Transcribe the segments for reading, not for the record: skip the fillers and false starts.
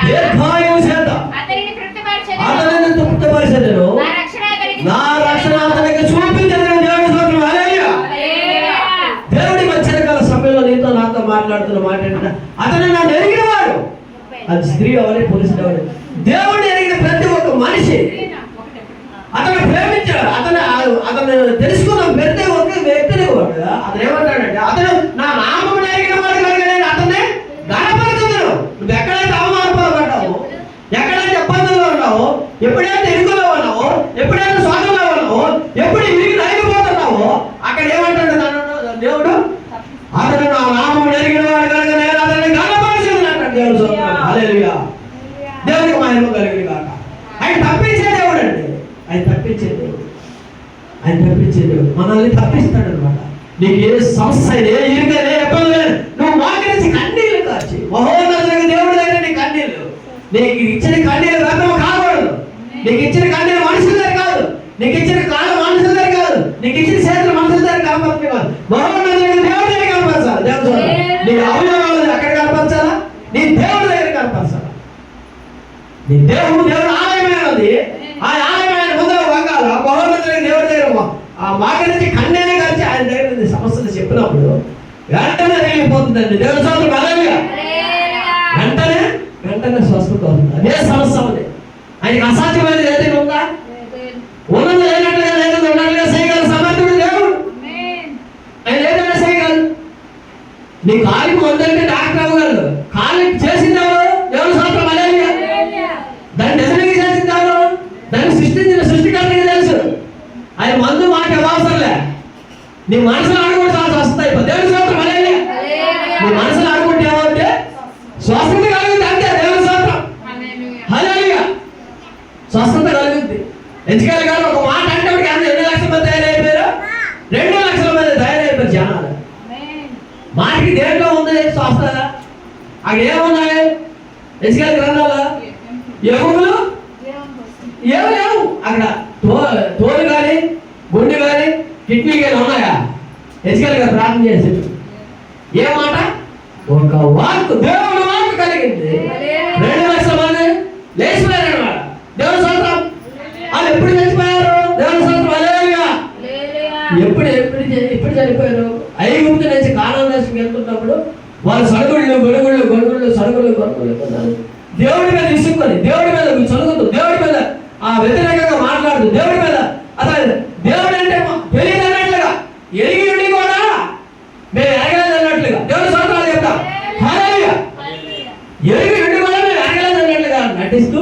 దీర్ఘాయువు చేత అతనిని తృప్తిపరిచెదను. నా రక్షణ అతనికి చూపించెదను. దేవుని స్తోత్రం. హల్లెలూయా. దేవుడి మధ్యకాల సమయంలో నీతో నాతో మాట్లాడుతున్న మాట ఏంటంటే, అతను నన్ను ఎరిగిన వాడు. అది స్త్రీ అవ్వాలి, పురుషుడు అవ్వాలి, దేవుడు ఎరిగిన ప్రతి ఒక్క మనిషి అతను ప్రేమించాడు. అతను తెలుసుకున్న ప్రతి ఒక్క వ్యక్తిని కూడా అతను ఏమంటాడంటే, అతను నా నామమును ఎరిగిన వాడు కనుక నేను అతన్ని గణపరచుదును. నువ్వు ఎక్కడైతే అవమానపడబడ్డావో, ఎక్కడైతే ఇబ్బందుల్లో ఉన్నావో, ఎప్పుడైతే ఇరుకులో ఉన్నావో, ఎప్పుడైతే స్వాతంలో ఉన్నావో, ఎప్పుడు ఇరిగి నలిగిపోతున్నావో, అక్కడ ఏమంటాడు దేవుడు, అతను నా నామమును ఎరిగిన వాడు కనుక నేను అతన్ని గణపరచుదును అంటాడు. దేవుడు స్తోత్రం. హల్లెలూయా. దేవునికి మహిమ కలుగును గాక. ఆయన తప్పించే దేవుడు అండి. ఆయన తప్పించే దేవుడు. ఆయన తప్పించే దేవుడు మనల్ని తప్పిస్తాడు అనమాట. నీకు ఏ సమస్య, ఏ ఇరుక, ఏ ఇబ్బంది లేదు, నువ్వు మోకరించి కన్నీళ్ళు కాచి మహోన్నతునికి దేవుడు దగ్గర నీ కన్నీళ్ళు, నీకు ఇచ్చిన కన్నీళ్ళు వ్యర్థం కాకూడదు. నీకు ఇచ్చిన కన్నీళ్ళు మనుషుల దగ్గర కాదు, నీకు ఇచ్చిన కాలం మనుషుల దగ్గర కాదు, నీకు ఇచ్చిన చేతులు మనుషుల దగ్గర కనపడుతుంది కాదు, మహోన్నతునికి దేవుడి దగ్గర కనపరచాలి. దేవుడు నీ అవయవాలు ఎక్కడ కనపరచాలా? నీ దేవుడి దగ్గర కనపరచాలి. నీ దేవుడు ఆలయమైనది. ఆ ఆలయమైన ముందర వంగాల మహోన్నతునికి దేవుడి దగ్గర ఆ మాకరించి కన్నీనే కలిసి ఆయన దగ్గర సమస్యలు చెప్పినప్పుడు వెంటనే వెళ్ళిపోతుందండి. దేవుడి స్తోత్రం. హల్లెలూయా. వెంటనే స్వస్థత అవుతుంది. అదే సమస్య ఉంది. ఆయనకి అసాధ్యమైనది ఏదైనా ఉందా? ఉన్నది లేనట్లుగా లేనది ఉన్నట్లుగా చేయగల సమర్థుడు దేవుడు. ఆయన ఏదైనా చేయగలరు. నీ కాలికి వందంటే డాక్టర్ అవ్వగలరు. కాలికి చేసింది ఎవరు? దేవుడి స్తోత్రం. హల్లెలూయా. దాన్ని నిజంగా చేసింది ఎవరు? దాన్ని సృష్టించిన సృష్టికర్తకి తెలుసు. ఆయన మందు మాట అవసరంలే. నీ మనసులో ఆడుకుంటే చాలా వస్తాయి. దేవుడి స్తోత్రం. హల్లెలూయా. నీ మనసులో ఆడుకుంటే ఏమంటే స్వస్థత కలుగుతుంది. అంతే. దేవుడి స్తోత్రం. హల్లెలూయా. స్వస్థత కలుగుతుంది. ఎంచుకాలి కాదు. ఒక మాట అంటే ఎన్ని లక్షల మంది తయారైపోయారు? 2 లక్షల మంది తయారైపోయారు జనాలు. మాటికి దేంట్లో ఉంది స్వస్థత? అక్కడ ఏమున్నాయి? ఎంచుకాలి గ్రంథాలు ఎముకలు ఏమి లేవు. అక్కడ తోలు కానీ, గుండె కానీ, కిడ్నీ కానీ ఉన్నాయా? ఎంచుకాలి గారు ప్రార్థన చేసి ఏ మాట? ఒక వాక్, దేవుడు వాక్ కలిగింది. 2 లక్షల మంది లేచిపోయారు అన్నమాట. దేవుడి స్తోత్రం. వాళ్ళు ఎప్పుడు చచ్చిపోయారు? దేవుడి స్తోత్రం. హల్లెలూయా. ఎప్పుడు చనిపోయారు? ఐగుప్తు నుంచి కానాను దేశంకి వెళ్తున్నప్పుడు వాళ్ళు సడుగుళ్ళు కొన్నారు. దేవుడి మీద విసుక్కొని, దేవుడి మీద చదువుతూ, దేవుడి మీద వ్యతిరేకంగా మాట్లాడుతూ, దేవుడి మీద అసలు దేవుడు అంటే తెలియదు అన్నట్లుగా, ఎరిగి ఉండి కూడా మేము ఎరగలేదు అన్నట్లుగా దేవుడి స్తోత్రాలు చెప్తాం. హల్లెలూయా. ఎరిగి ఉండి కూడా మేము ఎరగలేదు అన్నట్లుగా నటిస్తూ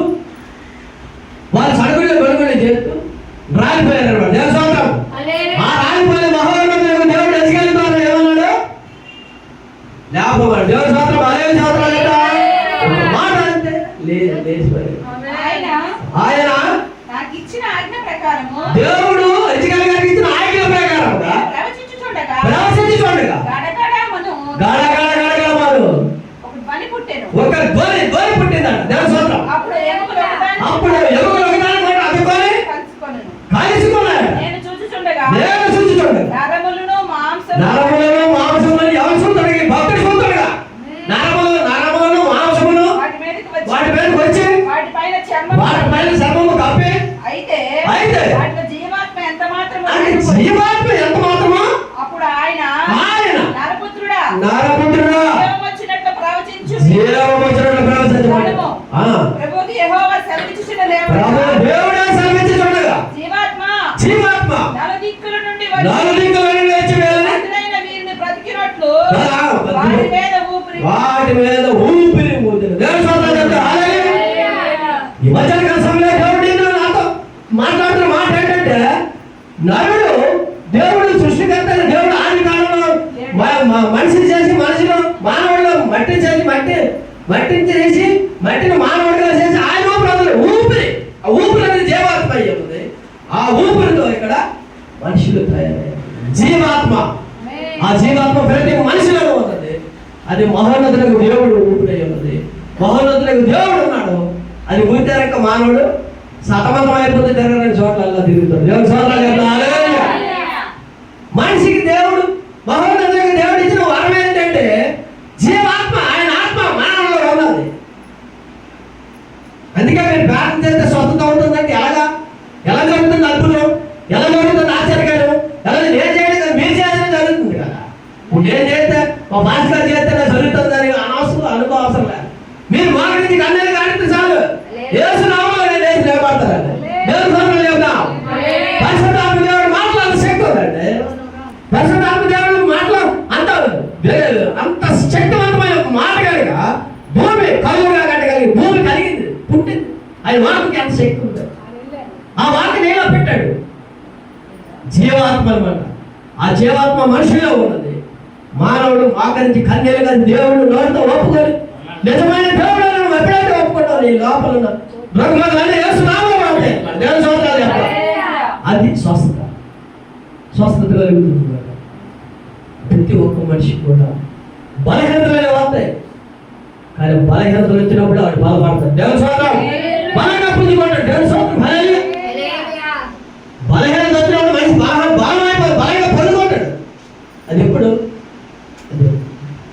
వాళ్ళు సడుగుళ్ళు చేస్తూ రాలిపోయారు అన్నమాట. దేవుడి స్తోత్రం. ఆ రాలిపోయిన మహోన్నతులకు దేవుడు ఎసుకెళ్తాను ఏమన్నాడు? లేకపోయాడు. దేవుడి స్తోత్రం. హల్లెలూయా. స్తోత్రాలు చెప్తాం. మాట అంటే లేచిపోయారు. ఆయన నాకు ఇచ్చిన ఆజ్ఞ ప్రకారము, దేవుడు ఎజ్జికేలు గారికి ఇచ్చిన ఆజ్ఞ ప్రకారముగా ప్రవచించుచుండగా గడగడమను ఒక ధ్వని పుట్టెను. ఒక ధ్వని పుట్టిందంట. దేవుడి స్తోత్రం. అప్పుడు ఎముకలు ఒకదానికొకటి అతుక్కొని కలుసుకున్నాయి. నేను చూచుచుండగా నరములను మాంసమును ఎవరు సొంతడికి భక్తుడి సొంతడుగా నరములను మాంసమును వాటి మీదకి వచ్చి వాటిపైన చర్మము కప్పి అయితే వాటిలో జీవాత్మ ఎంత మాత్రమో అప్పుడు ఆయన నరపుత్రుడా వచ్చినట్లు ప్రవచించు. ప్రభువుకి యెహోవా సెలవిచ్చుచున్న దేవుడే సెలవిచ్చుచుండగా జీవాత్మ నలుదిక్కుల నుండి వచ్చి వీరిని బ్రతికినట్లు వాటి మీద ఊపిరి ఊదిన. ఈ మధ్యకాల సమయంలో దేవుడు నాతో మాట్లాడుతున్న మాట ఏంటంటే, నరుడు దేవుడు సృష్టికర్త, దేవుడు ఆది కాలంలో మనిషిని చేసి మనిషిలో మానవుడిలో మట్టిని చేసి మట్టిని మానవుడిగా చేసి ఆయన ఊపిరి, ఆ ఊపిరి అనేది జీవాత్మ అయ్యింది. ఆ ఊపిరితో ఇక్కడ మనుషులు తయారయ్యారు. జీవాత్మ, ఆ జీవాత్మ ప్రతి మనిషిలో ఉన్నది. అది మహోన్నతులకు దేవుడు ఊపిరి అయి ఉన్నది. మహోన్నతులకు దేవుడు ఉన్నాడు. అది ఊరితేరక మానవుడు సతమతం అయిపోతే తిరగని చోట్ల తిరుగుతాడు. దేవుడు సోదరాలు చెప్తారు. మనిషికి దేవుడు, మహోన్నతులకు దేవుడు ఇచ్చిన వరం ఏంటంటే జీవాత్మ, ఆయన ఆత్మ మానవులో ఉన్నది. ఆయన వాక్కి ఎంత శక్తి ఉంటుంది. ఆ వాక్కి నేల పెట్టాడు. జీవాత్మ అన్నమాట. ఆ జీవాత్మ మనుషులో ఉన్నది. మానవుడు ఆకరించి కన్యలుగా దేవుడు నోటితో ఒప్పుకొని నిజమైన దేవుడు ఎప్పుడైతే ఒప్పుకుంటావు నీ లోపల ఉన్న రుగ్మతలన్నీ యేసునామములో ఉంటాయి. దేవుని స్తోత్రాలు చెప్పాలి. అది స్వస్థత కలుగుతుంది. ప్రతి ఒక్క మనిషి కూడా బలహీనతలనే వస్తాయి, కానీ బలహీనతలు వచ్చినప్పుడు వాడు బాధపడతాడు. దేవుని స్తోత్రం. బలంగా పుంజుకుంటాడు. దేవుని స్తోత్రం. బలహీనత వచ్చినప్పుడు మనిషి బలమైపోయి బలంగా పొందుకుంటాడు. అది ఎప్పుడు అది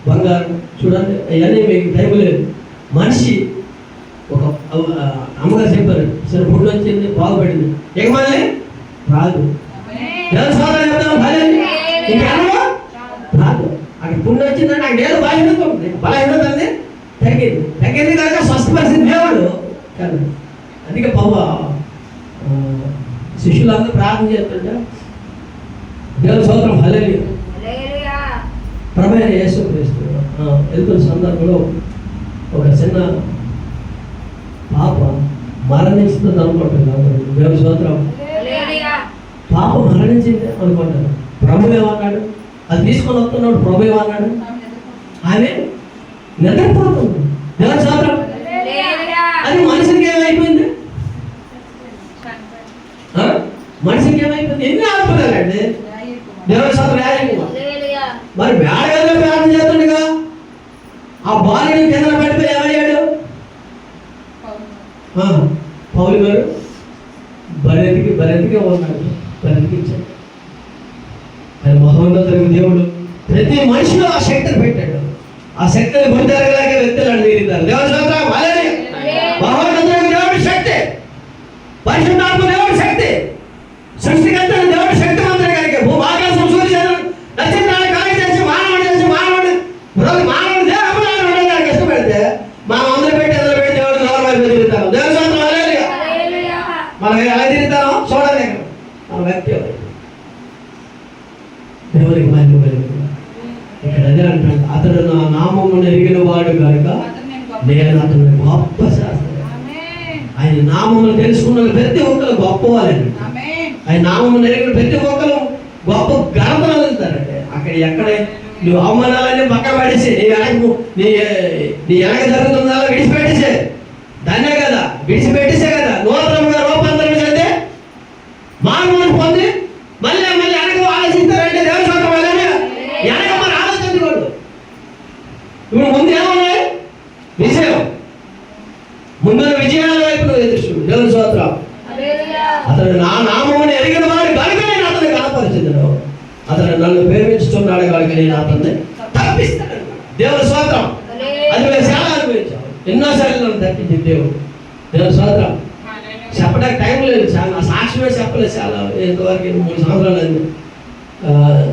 బంగారం చూడండి. అవన్నీ మీకు టైం లేదు. మనిషి ఒక అమ్మగారు చెప్పారు, సరే పుండు వచ్చింది బాగుపడింది, ఇక మళ్ళీ రాదు. దేవుని స్తోత్రం చెప్తాను. ఇంకెన్నో రాదు. అక్కడ పుండు వచ్చిందంటే నాకు ఏదో బలహీనత ఉంది. బలహీనత అనేది తగ్గింది కనుక స్వస్థపరిచిన దేవుడు కాదు. అందుకే శిష్యులందరూ ప్రార్థన చేస్తుంటే దేవుని స్తోత్రం. హల్లెలూయా. ప్రభువైన యేసుక్రీస్తు వెళ్తున్న సందర్భంలో ఒక చిన్న పాప మరణిస్తుంది అనుకుంటున్నాను. దేవుని స్తోత్రం. పాప మరణించింది అనుకుంటాను. ప్రభు ఏమన్నాడు? అది తీసుకొని వస్తున్నాడు. ప్రభు ఏమన్నాడు? ఆమె నిద్రపోతుంది. దేవుని స్తోత్రం. అది మనిషికి ఏమైపోయింది? మనిషికి ఏమైపోయింది? ఎన్ని ఆడుతున్నారండి. దేవుని స్తోత్రం. మరి వేడగల్లో ప్రార్థన చేస్తుండగా ఆ బాలుని కింద పడిపోయి ఏమయ్యాడు? పౌలు గారు బరెతిగా ఉన్నాడు. బరెతికిచ్చాడు. ఆయన మహోన్నతుడు దేవుడు ప్రతి మనిషిలో ఆ శక్తిని పెట్టాడు. ఆ శక్తిని గుర్తెరగలేక వ్యక్తులు తీరుతారు. దేవుని స్తోత్రం. మహోన్నతుడు దేవుడి శక్తి, పరిశుద్ధాత్మ దేవుడి శక్తి, సృష్టికర్త దేవుడి శక్తి మంత్రి కనుక భూమాకాశం సూర్యుడు నక్షత్రాలు కాయ చేసి మానవుడు దేహం ఉండడానికి ఇష్టపెడితే మనం అందరూ పెట్టి దేవుడు లోపల వైపు తిరుగుతాం. దేవుని స్తోత్రం. హల్లెలూయా. మనం ఎలా తిరుగుతామో చూడాలి. మన వ్యక్తి దేవునికి మహిమ కలుగుతుంది. ఇక్కడ అదే అంటాడు, అతడు నా నామమును ఎరిగిన వాడు కనుక నేను అతను గొప్ప శాస్త్రం. ఆయన నామమును తెలుసుకున్న ప్రతి ఒక్కరు గొప్పవాళ్ళండి. ఆయన నామమును ఎరిగిన ప్రతి ఒక్కరు గొప్ప ఘనతలు వెళ్తారంటే అక్కడ ఎక్కడ నువ్వు అవమానాలన్నీ పక్క పడేసి నీ వెనక జరుగుతుందా విడిచిపెట్టేసే దాన్నే కదా, విడిచిపెట్టేసే కదా నూతనంగా రూపాంతరం చేస్తే మానవుని పొంది మళ్ళీ వెనక ఆలోచిస్తారంటే దేవుని స్తోత్రం. వెనక మరి ఆలోచించకూడదు. ఇప్పుడు ముందు ఏమన్నాయి? విజయం. ముందున్న విజయాల వైపు నువ్వు ఎదురు. దేవుని స్తోత్రం. అతడు నా నామమును ఎరిగిన వాడు కనుక నేను అతన్ని కనపరిచిందను. అతను నన్ను ప్రేమించుతున్నాడు కనుక నేను అతన్ని తప్పిస్తాను. దేవుని స్తోత్రం. అది మేము చాలా అనుభవించాం. ఎన్నోసార్లు నన్ను తప్పించింది దేవుడు. దేవుని స్తోత్రం. చెప్పడానికి టైం లేదు. చాలా సాక్ష్యమే చెప్పలేదు. చాలా ఎంతవరకు 3 సంవత్సరాలు అయింది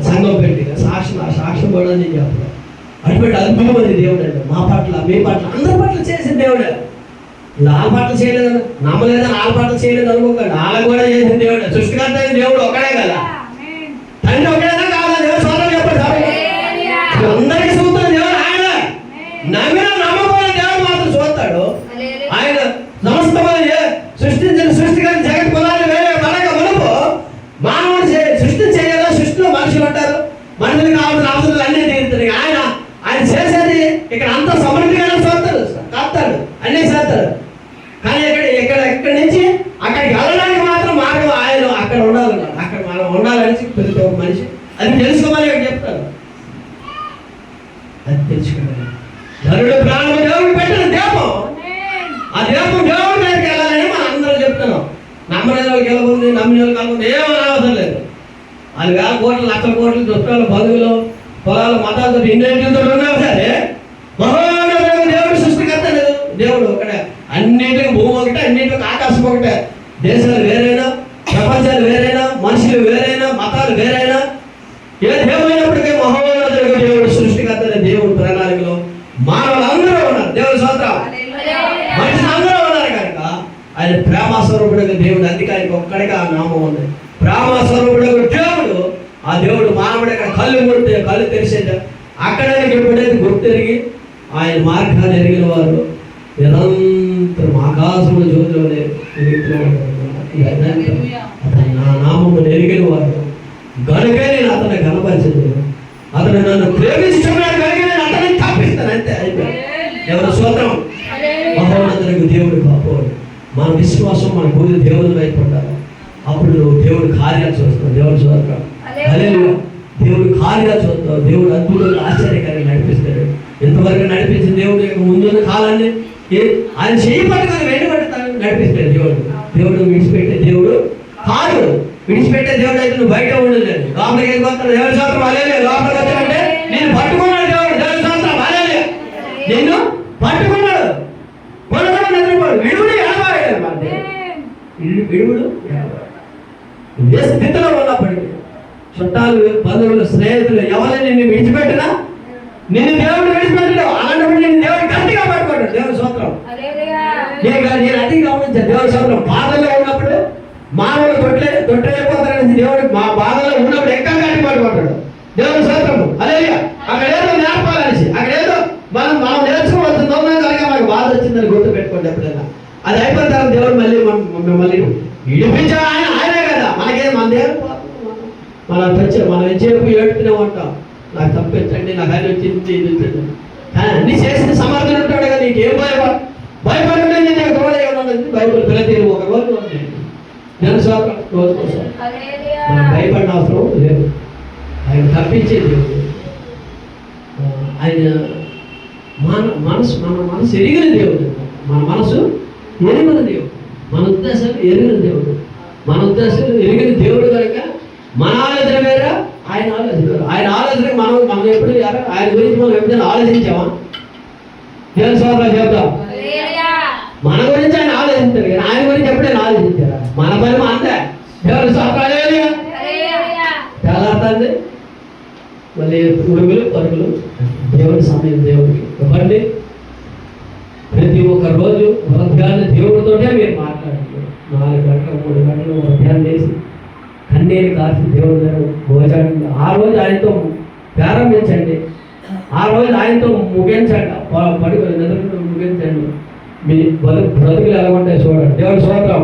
సంఘం పెట్టి సాక్ష్యం కూడా నేను చెప్పలేదు. అటువంటి అద్భుతమైన దేవుడు అండి. మా పట్ల, మీ పట్ల, అందరి పట్ల చేసిన దేవుడే. వాళ్ళ పట్ల చేయలేదు, నమ్మలేదని వాళ్ళ పట్ల చేయలేదు అనుకోకండి. వాళ్ళకు కూడా చేసిన దేవుడే. సృష్టికర్త అయిన దేవుడు ఒక్కడే కదా, తండ్రి ఒక్కడేనా కాదా? దేవుడు సోదరులు చెప్పండి. అందరికీ చూస్తున్న దేవుడు ఆయన. నమ్మిన నమ్మకమైన దేవుడు మాత్రం చూస్తాడు. ఆయన సమస్తమైన సృష్టించిన సృష్టికర్త జగత్ కులాలు వేరే మనక మనకు మానవుడు సృష్టి చేయగల. సృష్టిలో మనుషులు ఉంటారు, మనుషులకు కావాల్సిన అవసరాలు అన్నీ తీరుతాయి. ఆయన చేసేది ఇక్కడ అంత సమృద్ధిగా చూస్తాడు, కాస్తాడు, అన్నీ చేస్తాడు. కానీ ఇక్కడి నుంచి అక్కడికి వెళ్ళడానికి మాత్రం మార్గం ఆయన అక్కడ ఉండాలన్నాడు. అక్కడ మనం ఉండాలని ప్రతి ఒక్క మనిషి అది తెలుసుకోమని ఇక్కడ చెప్తాను. అది తెలుసుకోవాలి. ధనుడు ప్రాణము దేవుడు పెట్టిన దీపం. ఆ దీపం దేవుడి దగ్గరికి వెళ్ళాలని మనం అందరూ చెప్తున్నాం. నమ్మని వాళ్ళకి వెళ్ళబోతుంది, నమ్మిన వాళ్ళకి వెళ్ళబోతుంది, ఏమని అవసరం లేదు. వాళ్ళు 1000 కోట్లు 1,00,000 కోట్లు చుట్టాలు బంధువులు పొలాలు మతాలతో ఇండియన్తో ఉన్నా సరే మహోన్నతుడు దేవుడు సృష్టికర్త దేవుడు ఒకటే. అన్నింటికి భూమి ఒకటే, అన్నింటికి ఆకాశం ఒకటే. దేశాలు వేరైనా, ప్రపంచాలు వేరైనా, మనుషులు వేరైనా, మతాలు వేరైనా, ఏదేమైనప్పటికీ మహోన్నతుడు దేవుడు సృష్టికర్త దేవుడు ప్రణాళికలో మానవులు అందరూ ఉన్నారు. దేవుడు స్తోత్రం. మనుషులు అందరూ ఉన్నారు కనుక ఆయన ప్రేమస్వరూపుడు దేవుడు. అందుకే ఆయనకి ఒక్కడికి ఆ నామం ఉంది. ప్రేమస్వరూపుడు దేవుడు. ఆ దేవుడు మానవుడు అక్కడ కళ్ళు తెరిచేట అక్కడ ఎప్పుడైతే గుర్తెరిగి ఆయన మార్గాన్ని ఎరిగిన వారు నిరంతరం నిరంతరం ఆకాశంలో జ్యోతిలోనే అతను నా నామము ఎరిగిన వాడు గనుకే నేను అతను కనపరిచింది. అతను నన్ను ప్రేమిస్తున్నాడు కనుక నేను అతన్ని తప్పిస్తాను, అంతే అయిపోయింది. ఎవరు స్తోత్రం. మహోన్నతులకు దేవుడు కాపోడు. మన విశ్వాసం మన గురి దేవుని వైపు ఉండాలి. అప్పుడు నువ్వు దేవుడి కార్యాలు చూస్తావు. దేవుడు స్తోత్రం. హల్లెలూయా. దేవుడు కార్యాలు చూస్తావు. దేవుడు అద్భుతంగా ఆశ్చర్యకరంగా నడిపిస్తాడు. ఇంతవరకు నడిపించిన దేవుడు యొక్క ముందున్న కాలాన్ని ఆయన చేయి పట్టుకొని వెంటబెడతాను నడిపిస్తాడు. దేవుడు విడిచిపెట్టే దేవుడు కాదు. విడిచిపెట్టే దేవుడు అయితే నువ్వు బయట ఉండలేదు. లోపలికి వెళ్ళిపోతాడు. దేవుడి స్తోత్రం. హల్లెలూయా. లోపలికి వచ్చాడంటే నేను పట్టుకున్నాడు దేవుడు. దేవుడి స్తోత్రం. హల్లెలూయా. నిన్ను పట్టుకున్నాడు. కొనకుండా నిద్రపోడు. విడుగుడు ఎడబాడాడు. మన విడుగుడు ఏ స్థితిలో ఉన్నప్పటికీ చుట్టాలు, బంధువులు, స్నేహితులు ఎవరైనా నిన్ను విడిచిపెట్టినా నిన్ను దేవుడు విడిచిపెట్టడు. అలాంటప్పుడు నేను దేవుడు గట్టిగా పట్టుకుంటాడు. దేవుడి స్తోత్రం. నేను అతి గమనించాను. దేవుడి స్తోత్రం. బాధల్లో ఉన్నప్పుడు మానవులు తొట్టలేకపోతారని దేవుడు మా బాధలో ఉన్నప్పుడు ఇంకా గట్టి పట్టుకుంటాడు. దేవుడి స్తోత్రం. హల్లెలూయా. అక్కడ ఏదో నేర్పాలనేసి అక్కడ ఏదో మనం నేర్చుకోవాల్సిందో కలిగే మనకు బాధ వచ్చిందని గుర్తు పెట్టుకోండి ఎప్పుడైనా. అది అయిపోయిన తర్వాత దేవుడు మళ్ళీ మిమ్మల్ని విడిపించా ఆయనే కదా. మనకేం మన దేవుడు మనం చెప్పి ఏడుతూనే ఉంటాం. నాకు తప్పించండి, నాకు అది వచ్చింది, ఇది వచ్చింది. కానీ అన్ని చేసిన సమర్థన ఉంటాడు కదా. నీకు ఏం భయపడలేదు. నేను తోడే ఉన్నది బైబుల్ ప్రతి ఒక రోజు ఉంది. నేను స్వాతం రోజు కోసం మనం భయపడిన అవసరం లేదు. ఆయన తప్పించే దేవుడు. ఆయన మన మనసు ఎరిగిన దేవుడు. మన మనసు ఎరిగిన దేవుడు. మన ఉద్దేశాలు ఎరిగిన దేవుడు. మన ఉద్దేశాలు ఎరిగిన దేవుడు కనుక మన ఆలోచన వేరే, ఆయన ఆలోచన వేరే. ఆయన ఆలోచన మనం ఎప్పుడు ఆయన గురించి మనం ఎప్పుడైనా ఆలోచించామా? దేవుని స్తోత్రం చెప్తాం. మన గురించి ఆయన ఆలోచించారు కానీ ఆయన గురించి ఎప్పుడైనా ఆలోచించారా? మన పని అంతే. దేవుని స్తోత్రం. తెల్లారుతుంది మళ్ళీ ఉడుగులు పరుగులు. దేవుడి సమయం దేవుడికి ఇవ్వండి. ప్రతి ఒక్క రోజు ఉదయాన్నే దేవుడితోటే మీరు మాట్లాడుతున్నారు. 4 గంటలు 3 గంటలు ఉదయాన్నే చేసి కన్నీరు కాసి దేవుడి దగ్గర భోజనం ఆ రోజు ఆయనతో ప్రారంభించండి. ఆ రోజు ఆయనతో ముగించండి. పడుకొని నిద్రతో ముగించండి. మీ బ్రతుకులు ఎలా ఉంటాయి చూడండి. దేవుడి స్తోత్రం.